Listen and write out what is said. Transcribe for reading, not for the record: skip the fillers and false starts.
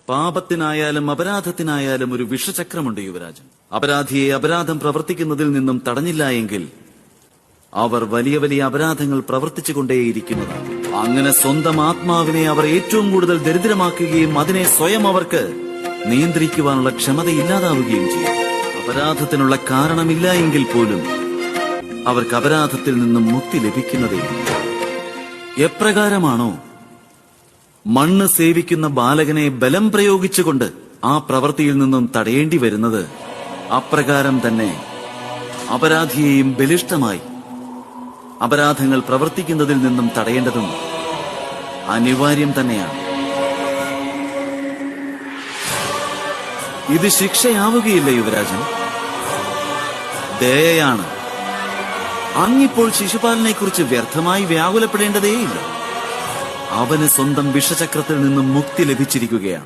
പാപത്തിനായാലും അപരാധത്തിനായാലും ഒരു വിഷചക്രമുണ്ട് യുവരാജൻ. അപരാധിയെ അപരാധം പ്രവർത്തിക്കുന്നതിൽ നിന്നും തടഞ്ഞില്ല എങ്കിൽ അവർ വലിയ വലിയ അപരാധങ്ങൾ പ്രവർത്തിച്ചുകൊണ്ടേയിരിക്കുന്നതാണ്. അങ്ങനെ സ്വന്തം ആത്മാവിനെ അവർ ഏറ്റവും കൂടുതൽ ദരിദ്രമാക്കുകയും അതിനെ സ്വയം അവർക്ക് നിയന്ത്രിക്കുവാനുള്ള ക്ഷമതയില്ലാതാവുകയും ചെയ്യും. അപരാധത്തിനുള്ള കാരണമില്ല എങ്കിൽ പോലും അവർക്ക് അപരാധത്തിൽ നിന്നും മുക്തി ലഭിക്കുന്നതേ. എപ്രകാരമാണോ മണ്ണ് സേവിക്കുന്ന ബാലകനെ ബലം പ്രയോഗിച്ചുകൊണ്ട് ആ പ്രവൃത്തിയിൽ നിന്നും തടയേണ്ടി വരുന്നത്, അപ്രകാരം തന്നെ അപരാധിയെയും ബലിഷ്ഠമായി അപരാധങ്ങൾ പ്രവർത്തിക്കുന്നതിൽ നിന്നും തടയേണ്ടതും അനിവാര്യം തന്നെയാണ്. ഇത് ശിക്ഷയാവുകയില്ല യുവരാജൻ, ദയയാണ്. അങ്ങിപ്പോൾ ശിശുപാലനെ കുറിച്ച് വ്യർത്ഥമായി വ്യാകുലപ്പെടേണ്ടതേയില്ല. അവന് സ്വന്തം വിഷചക്രത്തിൽ നിന്നും മുക്തി ലഭിച്ചിരിക്കുകയാണ്.